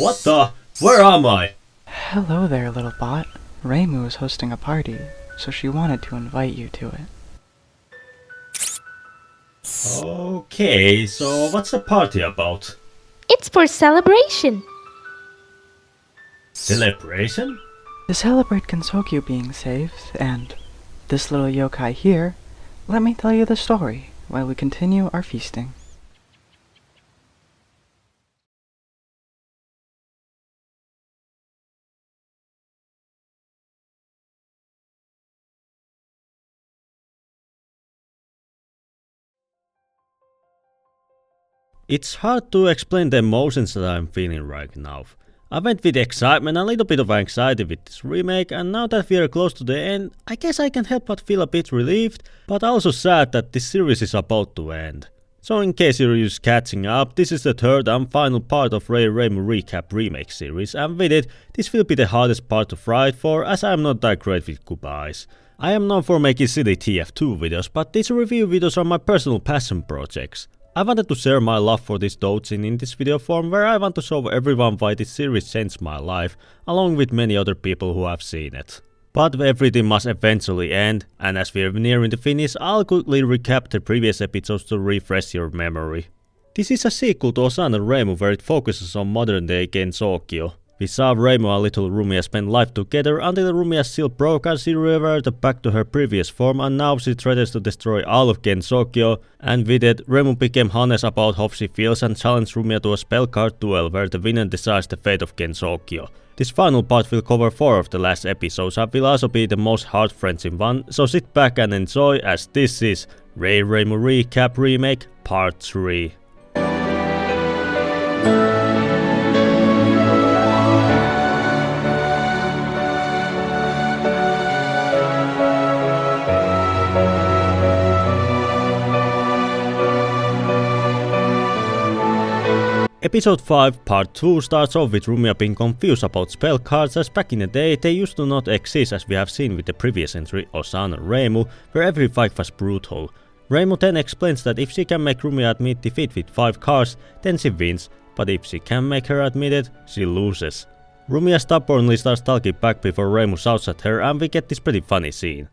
What the? Where am I? Hello there, little bot. Reimu is hosting a party, so she wanted to invite you to it. Okay, so what's the party about? It's for celebration. Celebration? To celebrate Gensokyo being saved, and this little yokai here, let me tell you the story while we continue our feasting. It's hard to explain the emotions that I'm feeling right now. I went with excitement and a little bit of anxiety with this remake, and now that we are close to the end, I guess I can help but feel a bit relieved, but also sad that this series is about to end. So in case you're just catching up, this is the third and final part of ReiReimu Recap Remake series, and with it, this will be the hardest part to write for, as I am not that great with goodbyes. I am known for making silly TF2 videos, but these review videos are my personal passion projects. I wanted to share my love for this doujin in this video form, where I want to show everyone why this series changed my life, along with many other people who have seen it. But everything must eventually end, and as we're nearing the finish, I'll quickly recap the previous episodes to refresh your memory. This is a sequel to Osana Reimu, where it focuses on modern day Gensokyo. We saw Reimu and little Rumia spend life together until Rumia's seal broke and she reverted back to her previous form, and now she threatens to destroy all of Gensokyo, and with it, Reimu became honest about how she feels and challenged Rumia to a spell card duel where the winner decides the fate of Gensokyo. This final part will cover 4 of the last episodes and will also be the most heart-wrenching one, so sit back and enjoy, as this is ReiReimu Recap Remake Part 3. Episode 5 Part 2 starts off with Rumia being confused about spell cards, as back in the day they used to not exist, as we have seen with the previous entry Osana Reimu, where every fight was brutal. Reimu then explains that if she can make Rumia admit defeat with 5 cards, then she wins, but if she can make her admit it, she loses. Rumia stubbornly starts talking back before Reimu shouts at her, and we get this pretty funny scene.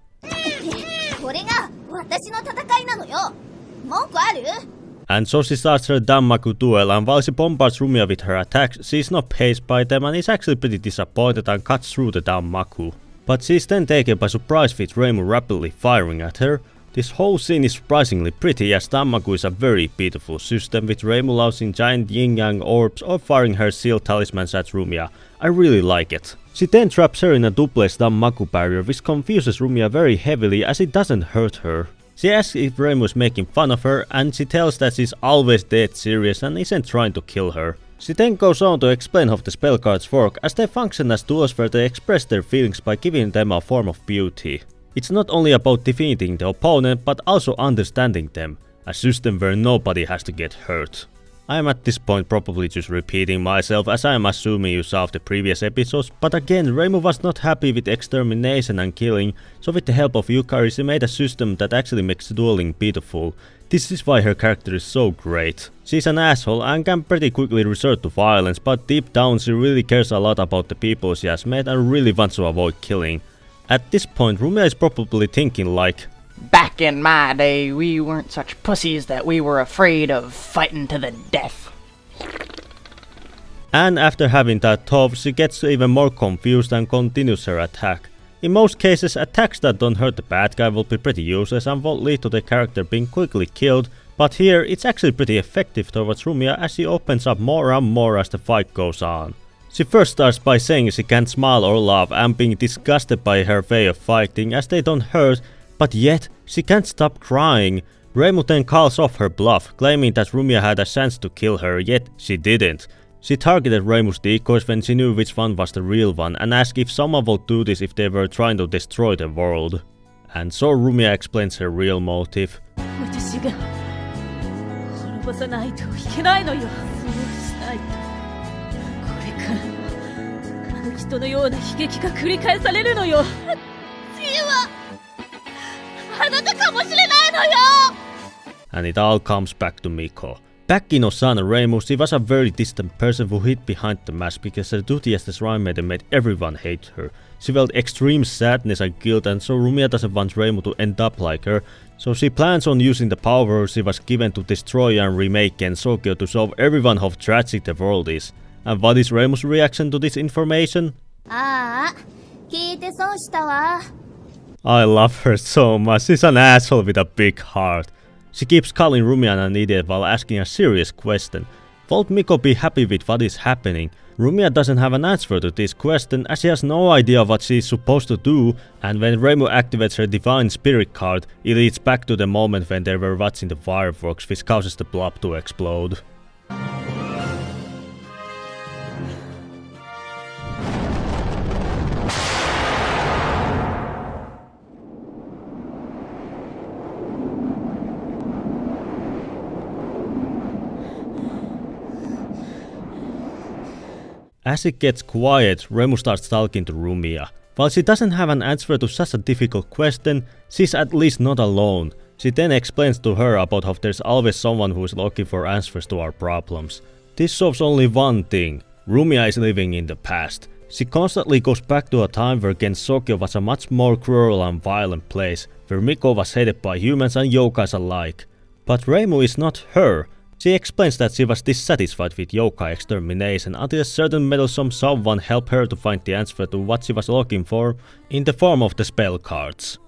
And so she starts her Danmaku duel, and while she bombards Rumia with her attacks, she is not paced by them and is actually pretty disappointed and cuts through the Danmaku. But she is then taken by surprise with Reimu rapidly firing at her. This whole scene is surprisingly pretty, as Danmaku is a very beautiful system, with Reimu launching giant yin-yang orbs or firing her seal talismans at Rumia. I really like it. She then traps her in a duplex Danmaku barrier, which confuses Rumia very heavily as it doesn't hurt her. She asks if Reimu is making fun of her, and she tells that she's always dead serious and isn't trying to kill her. She then goes on to explain how the spell cards work, as they function as tools where they express their feelings by giving them a form of beauty. It's not only about defeating the opponent, but also understanding them, a system where nobody has to get hurt. I am at this point probably just repeating myself, as I am assuming you saw the previous episodes, but again, Reimu was not happy with extermination and killing, so with the help of Yukari she made a system that actually makes dueling beautiful. This is why her character is so great. She's an asshole and can pretty quickly resort to violence, but deep down she really cares a lot about the people she has met and really wants to avoid killing. At this point, Rumia is probably thinking like, Back in my day, we weren't such pussies that we were afraid of fighting to the death. And after having that thought, she gets even more confused and continues her attack. In most cases, attacks that don't hurt the bad guy will be pretty useless and won't lead to the character being quickly killed, but here it's actually pretty effective towards Rumia, as she opens up more and more as the fight goes on. She first starts by saying she can't smile or laugh and being disgusted by her way of fighting, as they don't hurt, but yet she can't stop crying. Reimu then calls off her bluff, claiming that Rumia had a chance to kill her, yet she didn't. She targeted Reimu's decoys when she knew which one was the real one, and asked if someone would do this if they were trying to destroy the world. And so Rumia explains her real motive. And it all comes back to Miko. Back in Osana Reimu, she was a very distant person who hid behind the mask because her duty as the shrine maiden made everyone hate her. She felt extreme sadness and guilt, and so Rumia doesn't want Reimu to end up like her, so she plans on using the power she was given to destroy and remake Gensokyo to show everyone how tragic the world is. And what is Reimu's reaction to this information? I love her so much, she's an asshole with a big heart. She keeps calling Rumia an idiot while asking a serious question. Won't Miko be happy with what is happening? Rumia doesn't have an answer to this question as she has no idea what she is supposed to do, and when Reimu activates her Divine Spirit card, it leads back to the moment when they were watching the fireworks, which causes the blob to explode. As it gets quiet, Reimu starts talking to Rumia. While she doesn't have an answer to such a difficult question, she's at least not alone. She then explains to her about how there's always someone who is looking for answers to our problems. This shows only one thing: Rumia is living in the past. She constantly goes back to a time where Gensokyo was a much more cruel and violent place, where Miko was hated by humans and yokais alike. But Reimu is not her. She explains that she was dissatisfied with yokai extermination until a certain meddlesome someone helped her to find the answer to what she was looking for in the form of the spell cards.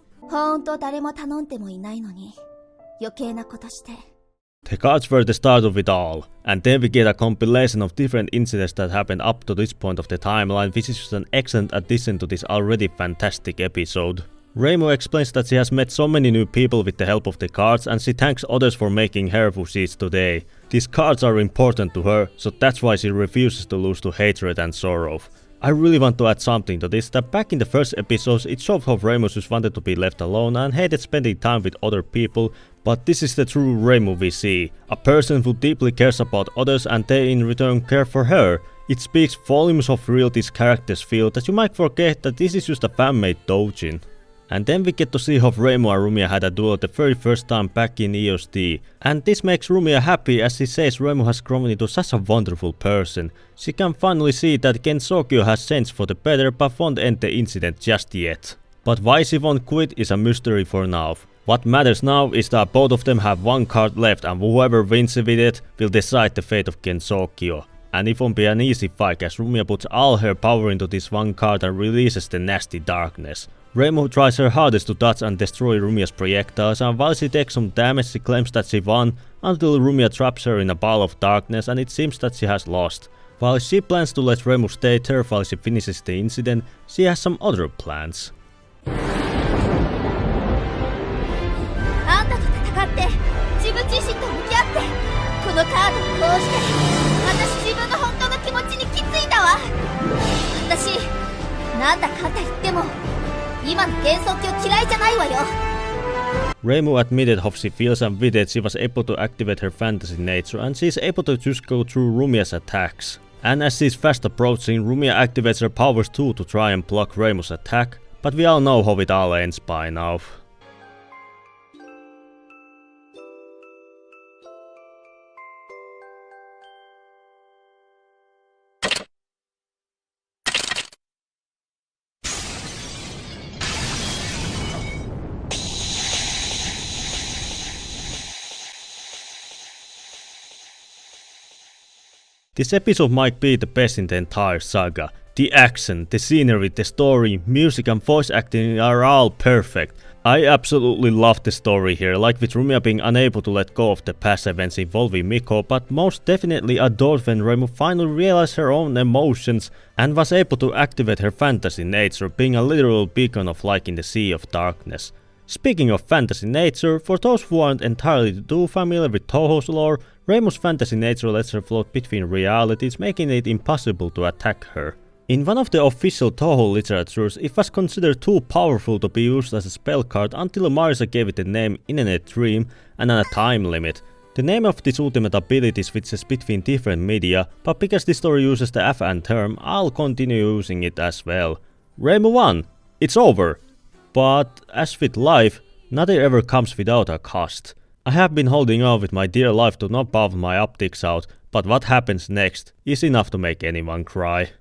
The cards were the start of it all, and then we get a compilation of different incidents that happened up to this point of the timeline, which is just an excellent addition to this already fantastic episode. Reimu explains that she has met so many new people with the help of the cards, and she thanks others for making her who she is today. These cards are important to her, so that's why she refuses to lose to hatred and sorrow. I really want to add something to this, that back in the first episodes it showed how Reimu just wanted to be left alone and hated spending time with other people, but this is the true Reimu we see. A person who deeply cares about others and they in return care for her. It speaks volumes of how real these characters feel that you might forget that this is just a fan-made doujin. And then we get to see how Reimu and Rumia had a duel the very first time back in EOST. And this makes Rumia happy as she says Reimu has grown into such a wonderful person. She can finally see that Gensokyo has changed for the better but won't end the incident just yet. But why she won't quit is a mystery for now. What matters now is that both of them have one card left and whoever wins with it will decide the fate of Gensokyo. And it won't be an easy fight as Rumia puts all her power into this one card and releases the nasty darkness. Reimu tries her hardest to dodge and destroy Rumia's projectiles, and while she takes some damage she claims that she won until Rumia traps her in a ball of darkness and it seems that she has lost. While she plans to let Reimu stay there while she finishes the incident, she has some other plans. Reimu admitted how she feels, and with it she was able to activate her fantasy nature and she is able to just go through Rumia's attacks. And as she is fast approaching, Rumia activates her powers too to try and block Reimu's attack, but we all know how it all ends by now. This episode might be the best in the entire saga. The action, the scenery, the story, music and voice acting are all perfect. I absolutely love the story here, like with Rumia being unable to let go of the past events involving Miko, but most definitely adored when Reimu finally realized her own emotions and was able to activate her fantasy nature, being a literal beacon of light in the sea of darkness. Speaking of fantasy nature, for those who aren't entirely too familiar with Touhou's lore, Reimu's fantasy nature lets her float between realities, making it impossible to attack her. In one of the official Touhou literatures, it was considered too powerful to be used as a spell card until Marisa gave it the name Internet Dream and a time limit. The name of this ultimate ability switches between different media, but because this story uses the FN term, I'll continue using it as well. Reimu won! It's over! But as with life, nothing ever comes without a cost. I have been holding on with my dear life to not buff my optics out, but what happens next is enough to make anyone cry.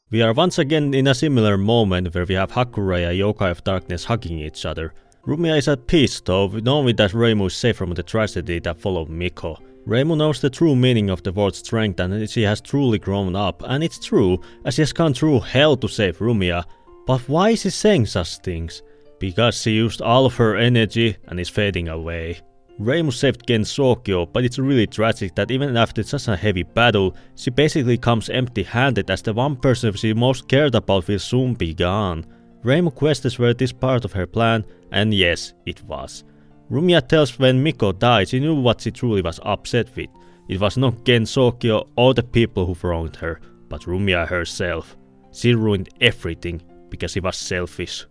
We are once again in a similar moment where we have Hakurei and Yokai of Darkness hugging each other. Rumia is at peace though, knowing that Reimu is safe from the tragedy that followed Miko. Reimu knows the true meaning of the word strength and she has truly grown up, and it's true, as she has gone through hell to save Rumia. But why is she saying such things? Because she used all of her energy and is fading away. Reimu saved Gensokyo, but it's really tragic that even after such a heavy battle, she basically comes empty-handed as the one person she most cared about will soon be gone. Reimu questions were this part of her plan, and yes, it was. Rumia tells when Miko died she knew what she truly was upset with. It was not Gensokyo or the people who wronged her, but Rumia herself. She ruined everything because she was selfish.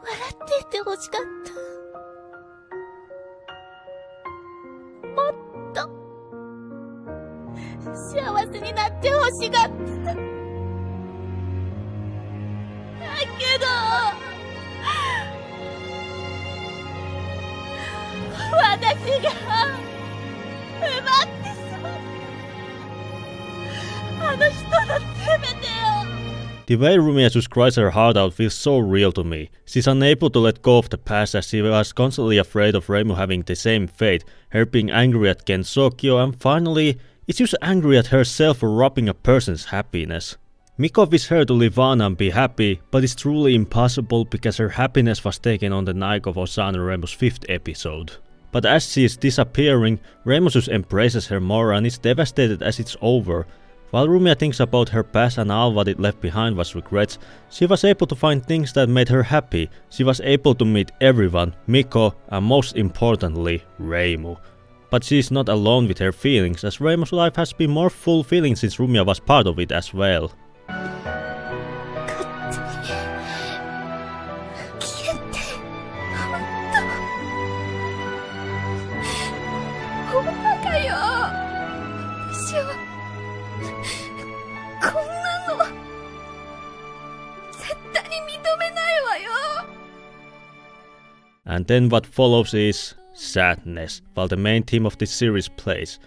笑っていてほしかった。もっと幸せになってほしかった。だけど私が奪ってしまった。あの人のせめてよ。The way Rumia just cries her heart out feels so real to me. She's unable to let go of the past as she was constantly afraid of Reimu having the same fate, her being angry at Gensokyo, and finally, is just angry at herself for robbing a person's happiness. Miko wishes her to live on and be happy, but it's truly impossible because her happiness was taken on the night of Osamu Reimu's 5th episode. But as she is disappearing, Reimu just embraces her more and is devastated as it's over. While Rumia thinks about her past and all what it left behind was regrets, she was able to find things that made her happy. She was able to meet everyone, Miko, and most importantly, Reimu. But she is not alone with her feelings, as Reimu's life has been more fulfilling since Rumia was part of it as well. And then what follows is sadness, while the main theme of this series plays.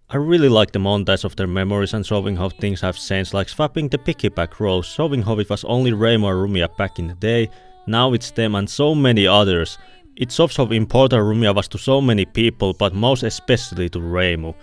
I really like the montage of their memories and showing how things have changed, like swapping the piggyback roles, showing how it was only Reimu and Rumia back in the day, now it's them and so many others. It shows how important Rumia was to so many people, but most especially to Reimu.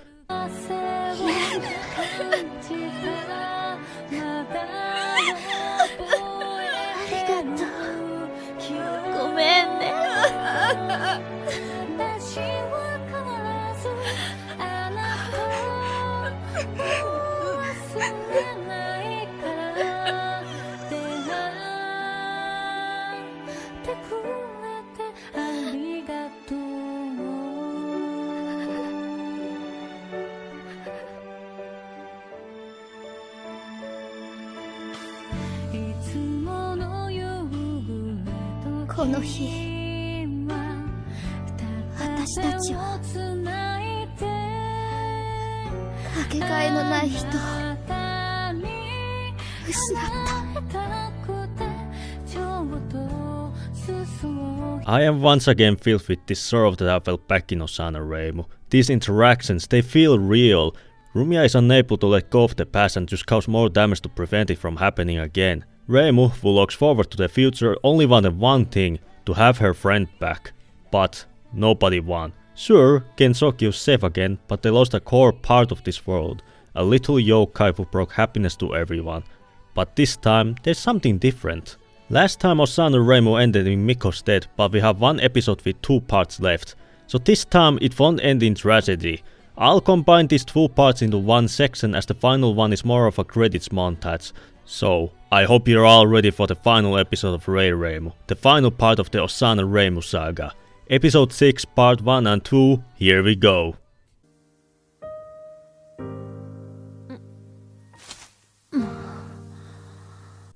I am once again filled with this sorrow that I felt back in Osamu Reimu. These interactions, they feel real. Rumia is unable to let go of the past and just cause more damage to prevent it from happening again. Reimu, who looks forward to the future, only wanted one thing, to have her friend back. But nobody won. Sure, Gensokyo is safe again, but they lost a core part of this world. A little yokai who brought happiness to everyone. But this time, there's something different. Last time Osamu Reimu ended in Miko's death, but we have one episode with 2 parts left. So this time it won't end in tragedy. I'll combine these 2 parts into one section as the final one is more of a credits montage. So, I hope you're all ready for the final episode of ReiReimu, the final part of the Osamu Reimu saga. Episode 6 part 1 and 2, here we go.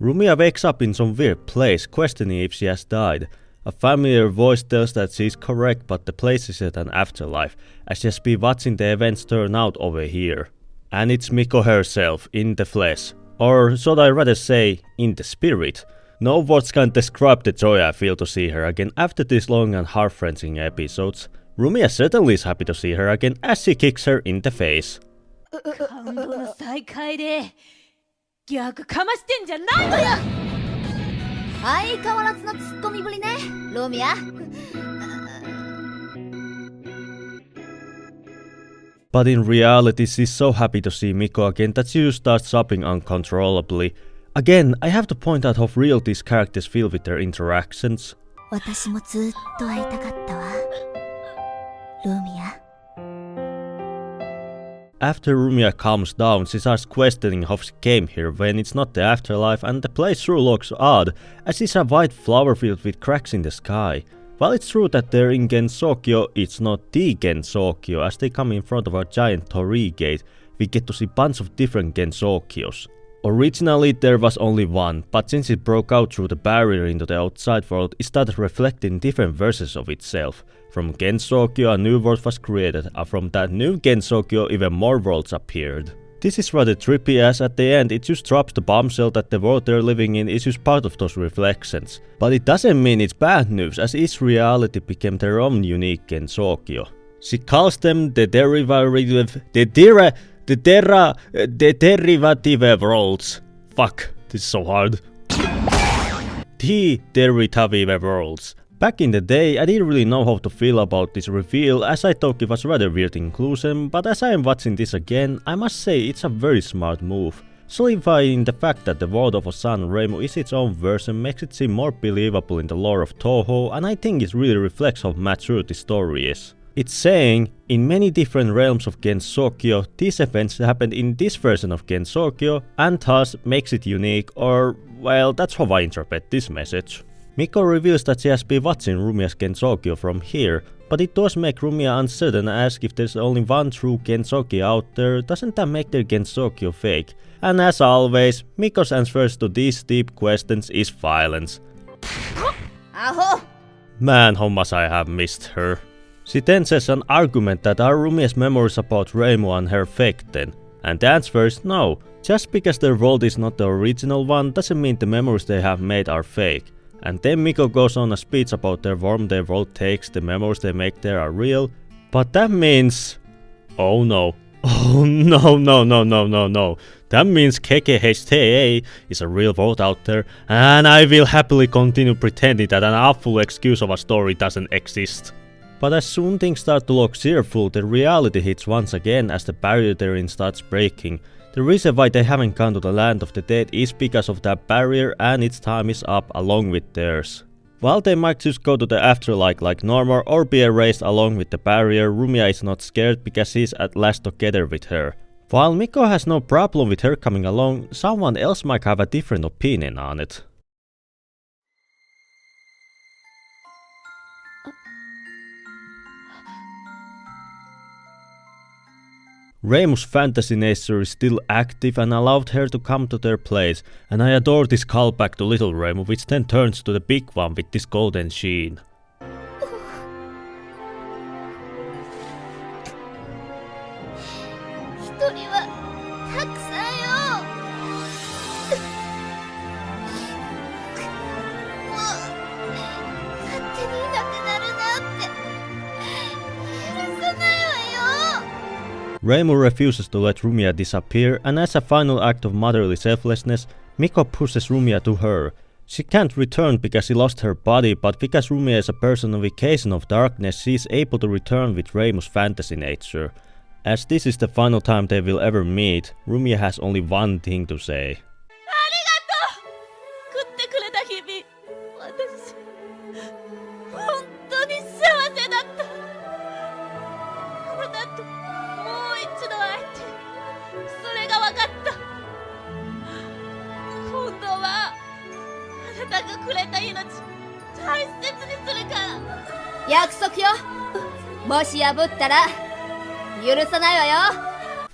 Rumia wakes up in some weird place, questioning if she has died. A familiar voice tells that she is correct, but the place is at an afterlife, as she has been watching the events turn out over here. And it's Miko herself, in the flesh. Or should I rather say, in the spirit. No words can describe the joy I feel to see her again after these long and heart-wrenching episodes. Rumia certainly is happy to see her again as she kicks her in the face. 感動の再会で逆かましてんじゃないのよ。相変わらずのツッコミぶりね、ロミア。But in reality, she's so happy to see Miko again that she starts sobbing uncontrollably. Again, I have to point out how real these characters feel with their interactions. 私もずっと会いたかったわ、ロミア。After Rumia calms down, she starts questioning how she came here when it's not the afterlife, and the place sure looks odd, as it's a white flower field with cracks in the sky. While it's true that they're in Gensokyo, it's not the Gensokyo. As they come in front of a giant torii gate, we get to see bunch of different Gensokyos. Originally there was only one, but since it broke out through the barrier into the outside world, it started reflecting different versions of itself. From Gensokyo a new world was created, and from that new Gensokyo even more worlds appeared. This is rather trippy, as at the end it just drops the bombshell that the world they're living in is just part of those reflections. But it doesn't mean it's bad news, as each reality became their own unique Gensokyo. She calls them the derivative worlds. Fuck, this is so hard. The derivative worlds. Back in the day, I didn't really know how to feel about this reveal, as I thought it was rather weird inclusion, but as I am watching this again, I must say it's a very smart move. Solidifying the fact that the world of Osan Reimu is its own version makes it seem more believable in the lore of Touhou, and I think it really reflects how mature the story is. It's saying, in many different realms of Gensokyo, these events happened in this version of Gensokyo, and thus makes it unique, or, well, that's how I interpret this message. Miko reveals that she has been watching Rumia's Gensokyo from here, but it does make Rumia uncertain and ask if there's only one true Gensokyo out there. Doesn't that make their Gensokyo fake? And as always, Miko's answers to these deep questions is violence. Man, how much I have missed her. She then says an argument that are Rumia's memories about Reimu and her fake then? And the answer is no. Just because their world is not the original one doesn't mean the memories they have made are fake. And then Miko goes on a speech about their form their world takes, the memories they make there are real. But that means... oh no. Oh no. That means KKHTA is a real world out there, and I will happily continue pretending that an awful excuse of a story doesn't exist. But as soon things start to look cheerful, the reality hits once again as the barrier they're in starts breaking. The reason why they haven't gone to the land of the dead is because of that barrier, and its time is up along with theirs. While they might just go to the afterlife like normal or be erased along with the barrier, Rumia is not scared because she's at last together with her. While Miko has no problem with her coming along, someone else might have a different opinion on it. Reimu's fantasy nature is still active and allowed her to come to their place, and I adore this callback to little Reimu, which then turns to the big one with this golden sheen. 手にいなくなるなんて許さないわよ。 Reimu refuses to let Rumia disappear, and as a final act of motherly selflessness, Miko pushes Rumia to her. She can't return because she lost her body, but because Rumia is a personification of darkness, she is able to return with Reimu's fantasy nature. As this is the final time they will ever meet, Rumia has only one thing to say. 約束よ。もし破ったら許さないわよ。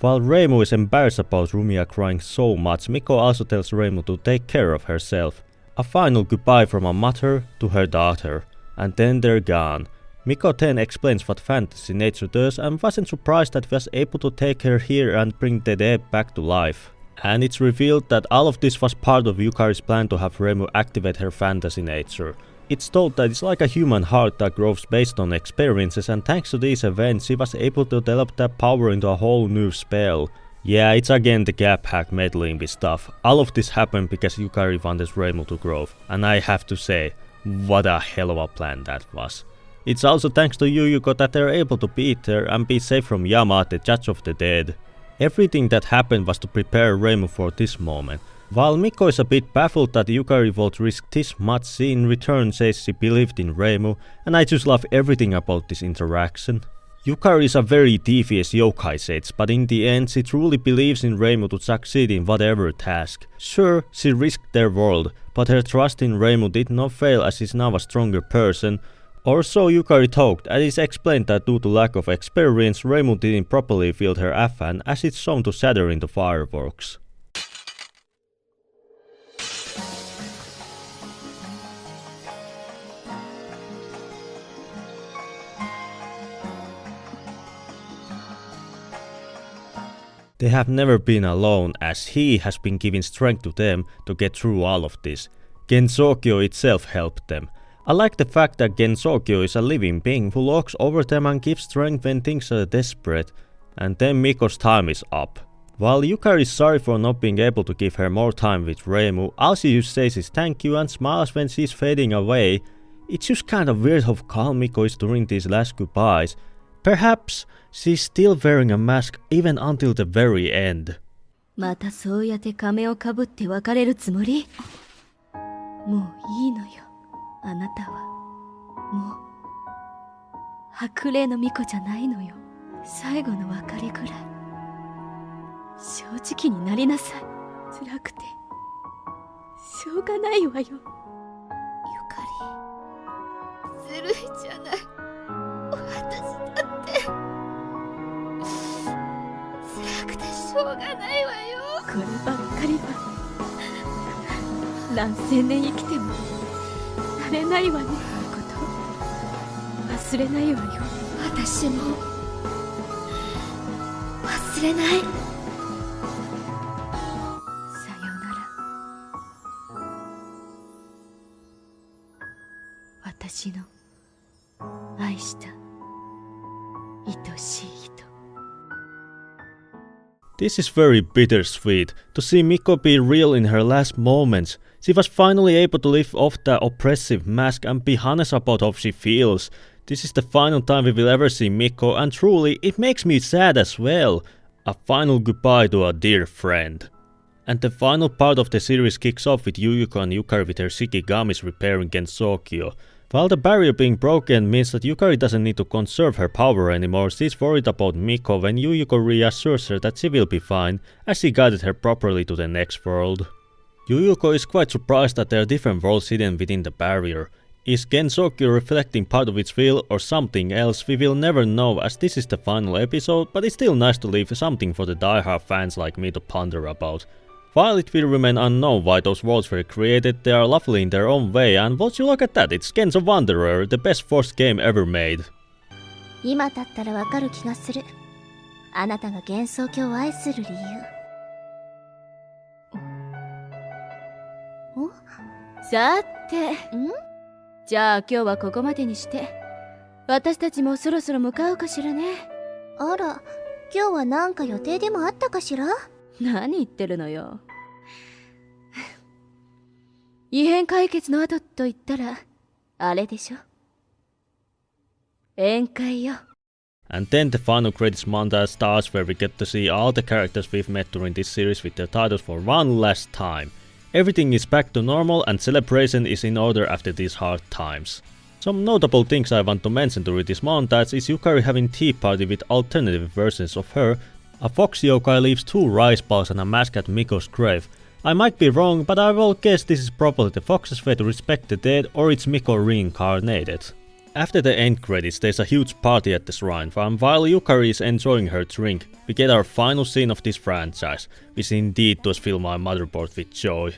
While Reimu is embarrassed about Rumia crying so much, Miko also tells Reimu to take care of herself. A final goodbye from a mother to her daughter, and then they're gone. Miko then explains what fantasy nature does and wasn't surprised that he was able to take her here and bring the dead back to life. And it's revealed that all of this was part of Yukari's plan to have Reimu activate her fantasy nature. It's told that it's like a human heart that grows based on experiences, and thanks to these events she was able to develop that power into a whole new spell. Yeah, it's again the Gap hack meddling with stuff. All of this happened because Yukari wanted Reimu to grow, and I have to say, what a hell of a plan that was. It's also thanks to Yuyuko that they're able to beat her and be safe from Yama, the judge of the dead. Everything that happened was to prepare Reimu for this moment. While Miko is a bit baffled that Yukari would risk this much, she in return says she believed in Reimu, and I just love everything about this interaction. Yukari is a very devious yokai sage, but in the end she truly believes in Reimu to succeed in whatever task. Sure, she risked their world, but her trust in Reimu did not fail as she's now a stronger person. Or so Yukari talked, and it's explained that due to lack of experience, Reimu didn't properly field her Afan as it's shown to shatter into fireworks. They have never been alone, as he has been giving strength to them to get through all of this. Gensokyo itself helped them. I like the fact that Gensokyo is a living being who looks over them and gives strength when things are desperate. And then Miko's time is up. While Yukari is sorry for not being able to give her more time with Reimu, all she just says is thank you and smiles when she's fading away. It's just kind of weird how calm Miko is during these last goodbyes. Perhaps she's still wearing a mask even until the very end. またそうやって仮面をかぶって別れるつもり？もういいのよ。あなたはもう白麗の巫女じゃないのよ。最後の別れぐらい正直になりなさい。辛くてしょうがないわよ。ゆかりずるいじゃない。私だって辛くてしょうがないわよ。こればっかりは何千年生きても慣れないわね。こと忘れないわよ。私も忘れない。さようなら。私の愛した愛しい人。This is very bittersweet, to see Miko be real in her last moments. She was finally able to lift off the oppressive mask and be honest about how she feels. This is the final time we will ever see Miko, and truly, it makes me sad as well. A final goodbye to a dear friend. And the final part of the series kicks off with Yuyuko and Yukari with her Shikigamis repairing Gensokyo. While the barrier being broken means that Yukari doesn't need to conserve her power anymore, she's worried about Miko when Yuyuko reassures her that she will be fine, as she guided her properly to the next world. Yuyuko is quite surprised that there are different worlds hidden within the barrier. Is Gensokyo reflecting part of its will or something else? We will never know, as this is the final episode, but it's still nice to leave something for the diehard fans like me to ponder about. While it will remain unknown why those worlds were created, they are lovely in their own way, and once you look at that, it's Gen's Wanderer, the best forced game ever made. 今だったらわかる気がする。あなたが幻想郷を愛する理由。お？さて、じゃあ今日はここまでにして、私たちもそろそろ向かうかしらね。あら、今日はなんか予定でもあったかしら？何言ってるのよ。異変解決の後と言ったらあれでしょ。宴会よ。And then the final credits montage starts where we get to see all the characters we've met during this series with their titles for one last time. Everything is back to normal and celebration is in order after these hard times. Some notable things I want to mention during this montage is Yukari having tea party with alternative versions of her. A fox yokai leaves 2 rice balls and a mask at Miko's grave. I might be wrong, but I will guess this is probably the fox's way to respect the dead, or it's Miko reincarnated. After the end credits, there's a huge party at the shrine farm while Yukari is enjoying her drink. We get our final scene of this franchise, which indeed does fill my motherboard with joy.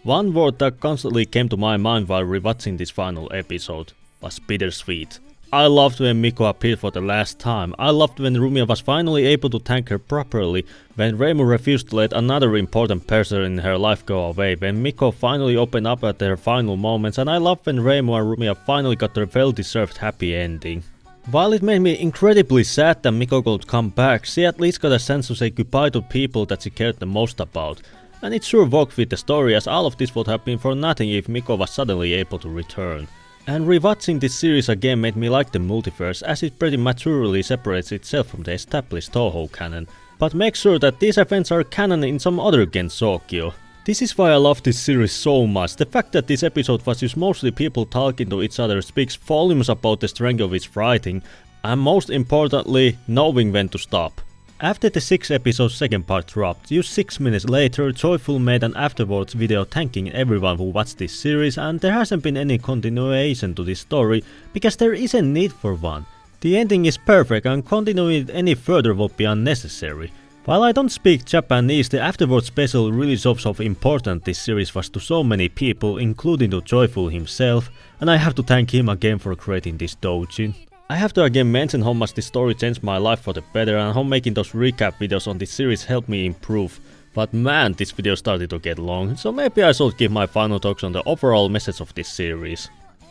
One word that constantly came to my mind while rewatching this final episode was bittersweet. I loved when Miko appeared for the last time. I loved when Rumia was finally able to thank her properly, when Reimu refused to let another important person in her life go away, when Miko finally opened up at their final moments, and I loved when Reimu and Rumia finally got their well-deserved happy ending. While it made me incredibly sad that Miko could come back, she at least got a chance to say goodbye to people that she cared the most about. And it sure worked with the story, as all of this would have been for nothing if Miko was suddenly able to return. And rewatching this series again made me like the multiverse, as it pretty maturely separates itself from the established Touhou canon, but make sure that these events are canon in some other Gensokyo. This is why I love this series so much. The fact that this episode was just mostly people talking to each other speaks volumes about the strength of its writing, and most importantly, knowing when to stop. After the 6 episode second part dropped, just 6 minutes later, Joyful made an afterwards video thanking everyone who watched this series, and there hasn't been any continuation to this story, because there isn't need for one. The ending is perfect and continuing it any further would be unnecessary. While I don't speak Japanese, the afterwards special really shows how important this series was to so many people, including to Joyful himself, and I have to thank him again for creating this doujin. I have to again mention how much this story changed my life for the better and how making those recap videos on this series helped me improve. But man, this video started to get long, so maybe I should give my final thoughts on the overall message of this series.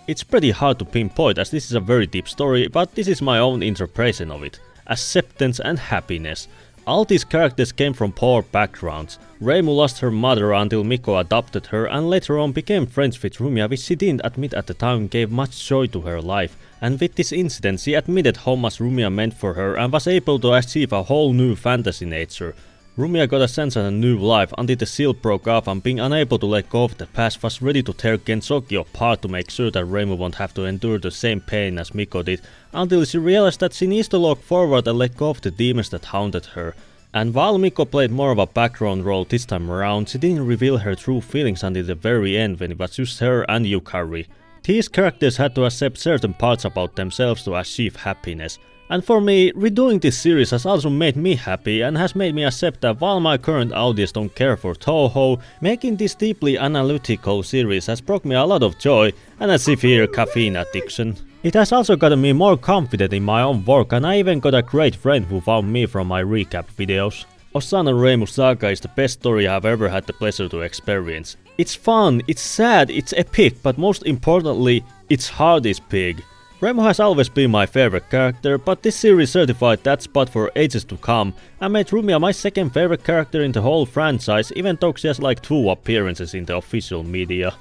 It's pretty hard to pinpoint as this is a very deep story, but this is my own interpretation of it. Acceptance and happiness. All these characters came from poor backgrounds. Reimu lost her mother until Miko adopted her and later on became friends with Rumia, which she didn't admit at the time gave much joy to her life. And with this incident she admitted how much Rumia meant for her and was able to achieve a whole new fantasy nature. Rumia got a sense of a new life until the seal broke off, and being unable to let go of the past was ready to tear Gensokyo apart to make sure that Reimu won't have to endure the same pain as Miko did, until she realized that she needs to look forward and let go of the demons that haunted her. And while Miko played more of a background role this time around, she didn't reveal her true feelings until the very end when it was just her and Yukari. These characters had to accept certain parts about themselves to achieve happiness. And for me, redoing this series has also made me happy and has made me accept that while my current audience don't care for Touhou, making this deeply analytical series has brought me a lot of joy and a severe caffeine addiction. It has also gotten me more confident in my own work, and I even got a great friend who found me from my recap videos. Osana Reimu Saga is the best story I've ever had the pleasure to experience. It's fun, it's sad, it's epic, but most importantly, its heart is big. Reimu has always been my favorite character, but this series certified that spot for ages to come and made Rumia my second favorite character in the whole franchise, even though she has like 2 appearances in the official media.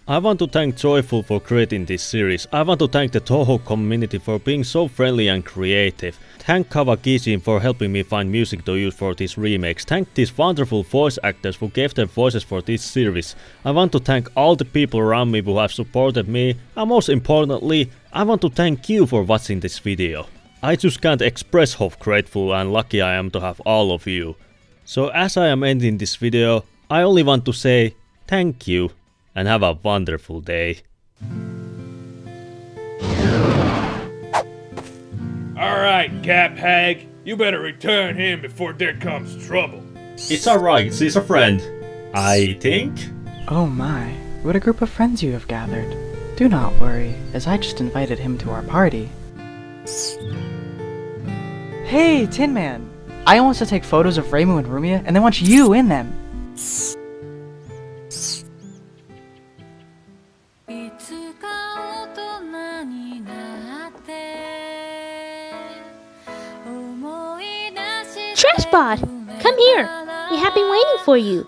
I want to thank Joyful for creating this series. I want to thank the Touhou community for being so friendly and creative. Thank Kawakishin for helping me find music to use for these remakes. Thank these wonderful voice actors who gave their voices for this series. I want to thank all the people around me who have supported me, and most importantly, I want to thank you for watching this video. I just can't express how grateful and lucky I am to have all of you. So as I am ending this video, I only want to say thank you and have a wonderful day. Alright, Cap Hag, you better return him before there comes trouble. It's alright, she's a friend. I think? Oh my, what a group of friends you have gathered. Do not worry, as I just invited him to our party. Hey, Tin Man! I want to take photos of Reimu and Rumia, and they want you in them! Trashbot! Come here! We have been waiting for you.